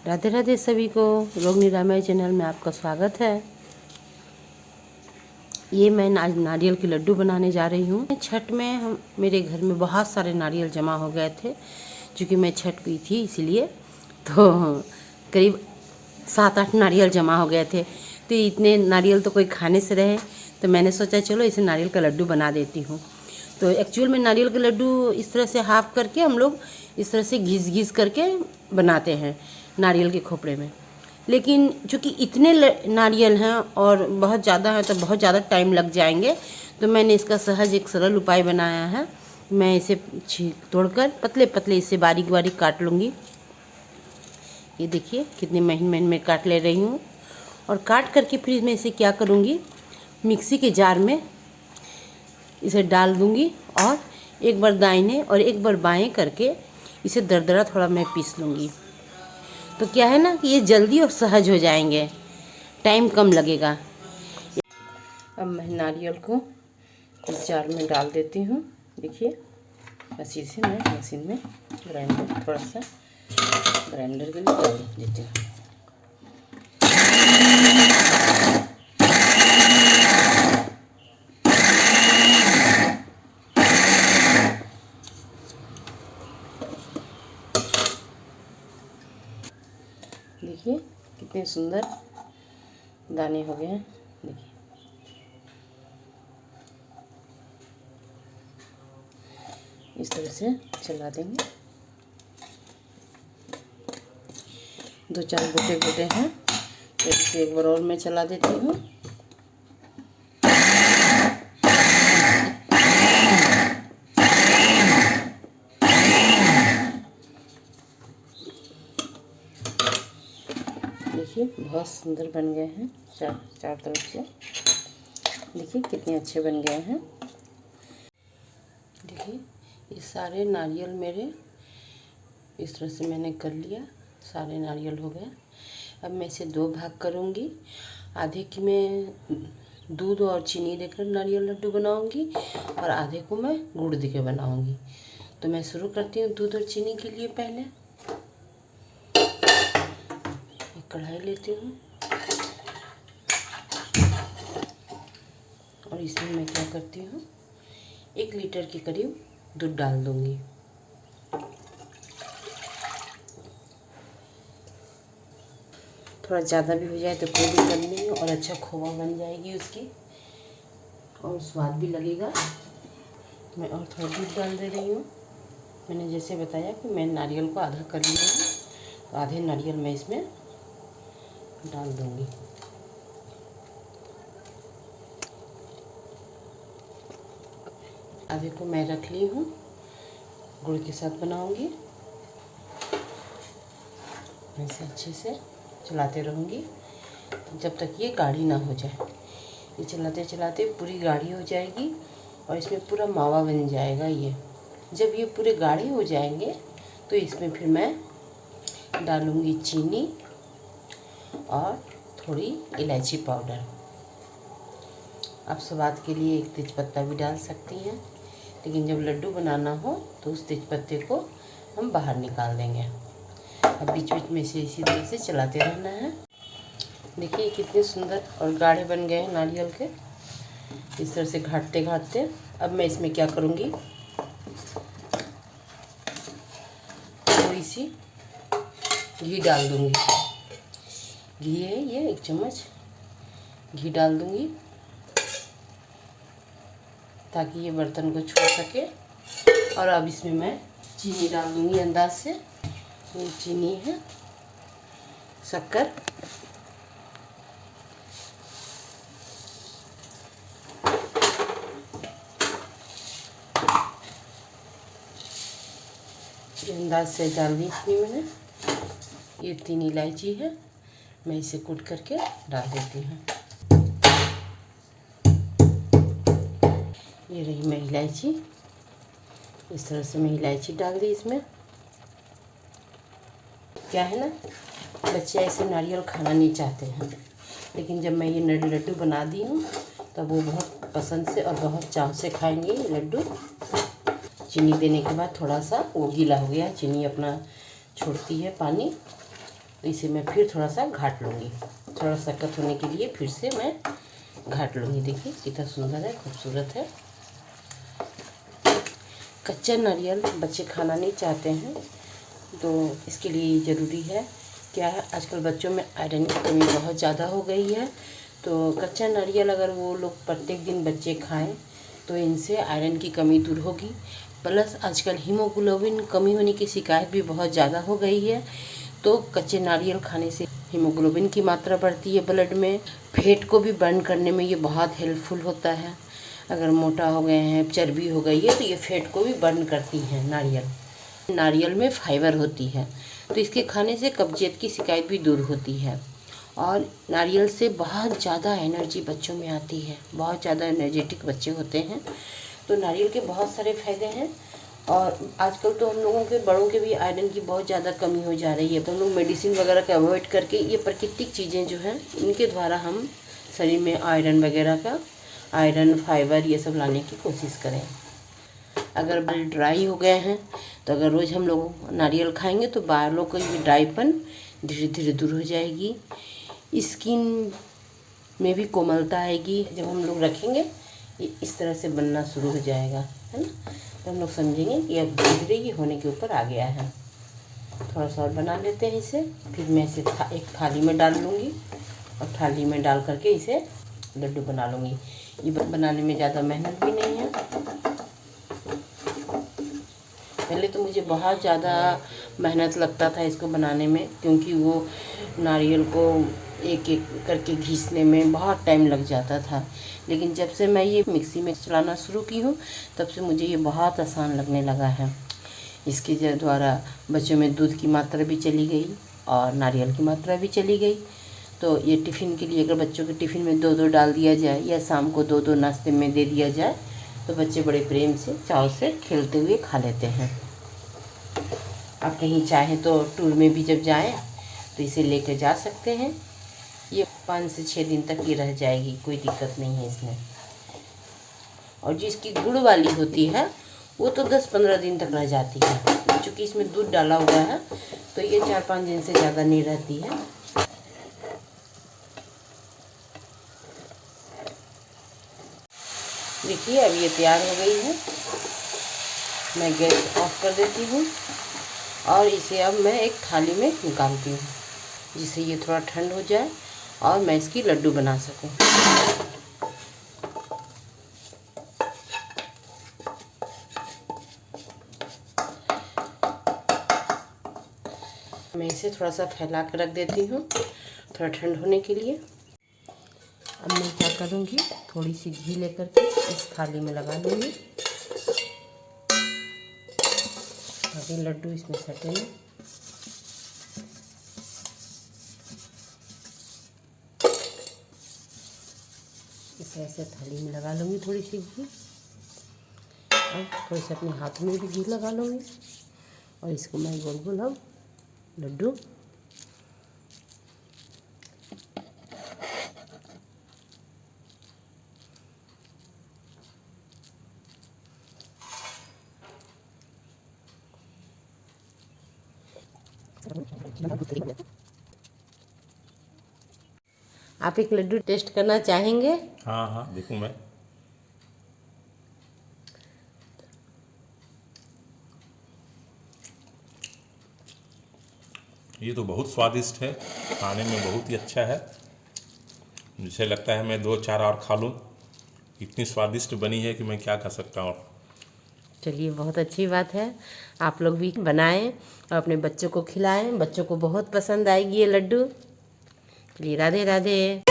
राधे राधे सभी को। रोग निरामय चैनल में आपका स्वागत है। ये मैं आज नारियल के लड्डू बनाने जा रही हूँ। छठ में मेरे घर में बहुत सारे नारियल जमा हो गए थे, क्योंकि मैं छठ की थी इसीलिए। तो करीब 7-8 नारियल जमा हो गए थे। तो इतने नारियल तो कोई खाने से रहे, तो मैंने सोचा चलो इसे नारियल का लड्डू बना देती हूँ। तो एक्चुअल में नारियल के लड्डू इस तरह से हाफ करके हम लोग इस तरह से घिस करके बनाते हैं नारियल के खोपड़े में। लेकिन चूँकि इतने नारियल हैं और बहुत ज़्यादा है तो बहुत ज़्यादा टाइम लग जाएंगे, तो मैंने इसका सहज एक सरल उपाय बनाया है। मैं इसे तोड़कर पतले पतले इसे बारीक बारीक काट लूँगी। ये देखिए कितने महीन महीन में काट ले रही हूँ। और काट करके फिर मैं इसे क्या करूँगी, मिक्सी के जार में इसे डाल दूँगी और एक बार दाहिने और एक बार बाएं करके इसे दरदरा थोड़ा मैं पीस लूँगी। तो क्या है ना कि ये जल्दी और सहज हो जाएंगे, टाइम कम लगेगा। अब मैं नारियल को इस जार में डाल देती हूँ। देखिए मशीन से मैं मशीन में ग्राइंडर थोड़ा सा ग्राइंडर के लिए डाल देती हूँ। देखिए कितने सुंदर दाने हो गए हैं। देखिए इस तरह से चला देंगे। 2-4 गोटे गोटे हैं, तो इसे एक बार और मैं चला देती हूँ। देखिए बहुत सुंदर बन गए हैं चार तरफ से। देखिए कितने अच्छे बन गए हैं। देखिए ये सारे नारियल मेरे इस तरह से मैंने कर लिया, सारे नारियल हो गए। अब मैं इसे 2 भाग करूँगी। आधे की मैं दूध और चीनी देकर नारियल लड्डू बनाऊँगी और आधे को मैं गुड़ देकर बनाऊँगी। तो मैं शुरू करती हूँ दूध और चीनी के लिए। पहले एक कढ़ाई लेती हूँ और इसमें मैं क्या करती हूँ, 1 लीटर के करीब दूध डाल दूँगी। थोड़ा ज़्यादा भी हो जाए तो कोई दिक्कत नहीं है, और अच्छा खोवा बन जाएगी उसकी और स्वाद भी लगेगा। मैं और थोड़ा दूध डाल दे रही हूँ। मैंने जैसे बताया कि मैं नारियल को आधा कर लिया हूँ, तो आधे नारियल मैं इसमें डाल दूँगी। आधे को मैं रख ली हूँ, गुड़ के साथ बनाऊँगी। ऐसे अच्छे से चलाते रहूँगी जब तक ये गाढ़ी ना हो जाए। ये चलाते चलाते पूरी गाढ़ी हो जाएगी और इसमें पूरा मावा बन जाएगा। ये जब ये पूरे गाढ़े हो जाएंगे तो इसमें फिर मैं डालूँगी चीनी और थोड़ी इलायची पाउडर। आप स्वाद के लिए 1 तेज़पत्ता भी डाल सकती हैं, लेकिन जब लड्डू बनाना हो तो उस तेज़पत्ते को हम बाहर निकाल देंगे। अब बीच बीच में इसे इसी तरह से चलाते रहना है। देखिए कितने सुंदर और गाढ़े बन गए हैं नारियल के, इस तरह से घाटते घाटते। अब मैं इसमें क्या करूँगी, थोड़ी सी घी डाल दूँगी। घी है ये 1 चम्मच घी डाल दूँगी, ताकि ये बर्तन को छोड़ सके। और अब इसमें मैं चीनी डाल दूँगी अंदाज से। ये चीनी है, शक्कर, ये अंदाज से डाल दी चीनी मैंने। ये 3 इलायची है, मैं इसे कूट करके डाल देती हूँ। ये रही मैं इलायची, इस तरह से मैं इलायची डाल दी इसमें। क्या है ना, बच्चे ऐसे नारियल खाना नहीं चाहते हैं, लेकिन जब मैं ये लड्डू बना दी हूँ तब वो बहुत पसंद से और बहुत चाव से खाएंगे ये लड्डू। चीनी देने के बाद थोड़ा सा वो गीला हो गया, चीनी अपना छोड़ती है पानी, तो इसे मैं फिर थोड़ा सा घाट लूँगी। थोड़ा सख्त होने के लिए फिर से मैं घाट लूँगी। देखिए कितना सुंदर है, खूबसूरत है। कच्चा नारियल बच्चे खाना नहीं चाहते हैं, तो इसके लिए ज़रूरी है क्या है, आजकल बच्चों में आयरन की कमी बहुत ज़्यादा हो गई है। तो कच्चा नारियल अगर वो लोग प्रत्येक दिन बच्चे खाएं तो इनसे आयरन की कमी दूर होगी। प्लस आजकल हीमोग्लोबिन कमी होने की शिकायत भी बहुत ज़्यादा हो गई है। तो कच्चे नारियल खाने से हीमोग्लोबिन की मात्रा बढ़ती है ब्लड में। फैट को भी बर्न करने में ये बहुत हेल्पफुल होता है। अगर मोटा हो गए हैं, चर्बी हो गई है, तो ये फैट को भी बर्न करती है नारियल। नारियल में फाइबर होती है, तो इसके खाने से कब्जियत की शिकायत भी दूर होती है। और नारियल से बहुत ज़्यादा एनर्जी बच्चों में आती है, बहुत ज़्यादा एनर्जेटिक बच्चे होते हैं। तो नारियल के बहुत सारे फ़ायदे हैं। और आजकल तो हम लोगों के बड़ों के भी आयरन की बहुत ज़्यादा कमी हो जा रही है, तो हम लोग मेडिसिन वगैरह का अवॉइड करके ये प्राकृतिक चीज़ें जो हैं इनके द्वारा हम शरीर में आयरन वगैरह का, आयरन फाइबर ये सब लाने की कोशिश करें। अगर बाल ड्राई हो गए हैं तो अगर रोज़ हम लोग नारियल खाएंगे तो बालों का ये ड्राईपन धीरे धीरे दूर हो जाएगी। स्किन में भी कोमलता आएगी। जब हम लोग रखेंगे ये इस तरह से बनना शुरू हो जाएगा, है ना। तो हम लोग समझेंगे कि अब धीरे धीरे ये होने के ऊपर आ गया है। थोड़ा सा और बना लेते हैं इसे। फिर मैं इसे एक थाली में डाल लूँगी और थाली में डाल करके इसे लड्डू बना लूँगी। ये बनाने में ज़्यादा मेहनत भी नहीं है। पहले तो मुझे बहुत ज़्यादा मेहनत लगता था इसको बनाने में, क्योंकि वो नारियल को एक एक करके घिसने में बहुत टाइम लग जाता था। लेकिन जब से मैं ये मिक्सी में चलाना शुरू की हूँ तब से मुझे ये बहुत आसान लगने लगा है। इसके द्वारा बच्चों में दूध की मात्रा भी चली गई और नारियल की मात्रा भी चली गई। तो ये टिफ़िन के लिए अगर बच्चों के टिफ़िन में 2-2 डाल दिया जाए या शाम को 2-2 नाश्ते में दे दिया जाए तो बच्चे बड़े प्रेम से चाव से खेलते हुए खा लेते हैं। आप कहीं चाहें तो टूर में भी जब जाएं तो इसे लेकर जा सकते हैं। ये 5 से 6 दिन तक ये रह जाएगी, कोई दिक्कत नहीं है इसमें। और जिसकी गुड़ वाली होती है वो तो 10-15 दिन तक रह जाती है, क्योंकि इसमें दूध डाला हुआ है तो ये 4-5 दिन से ज़्यादा नहीं रहती है। देखिए अब ये तैयार हो गई है। मैं गैस ऑफ कर देती हूँ और इसे अब मैं एक थाली में निकालती हूँ, जिससे ये थोड़ा ठंड हो जाए और मैं इसकी लड्डू बना सकूँ। मैं इसे थोड़ा सा फैला कर रख देती हूँ थोड़ा ठंड होने के लिए। अब मैं क्या करूँगी, थोड़ी सी घी लेकर के इस थाली में लगा लूँगी ताकि लड्डू इसमें सटे नहीं। इसे ऐसे थाली में लगा लूँगी थोड़ी सी घी, और थोड़ी सी अपने हाथ में भी घी लगा लूँगी और इसको मैं गोल गोल अब लड्डू आप एक लड्डू टेस्ट करना चाहेंगे? हाँ हाँ देखूँ मैं। ये तो बहुत स्वादिष्ट है, खाने में बहुत ही अच्छा है। मुझे लगता है मैं 2-4 और खा लूँ, इतनी स्वादिष्ट बनी है कि मैं क्या कर सकता हूँ। चलिए बहुत अच्छी बात है। आप लोग भी बनाएं और अपने बच्चों को खिलाएं, बच्चों को बहुत पसंद आएगी ये लड्डू। चलिए राधे राधे।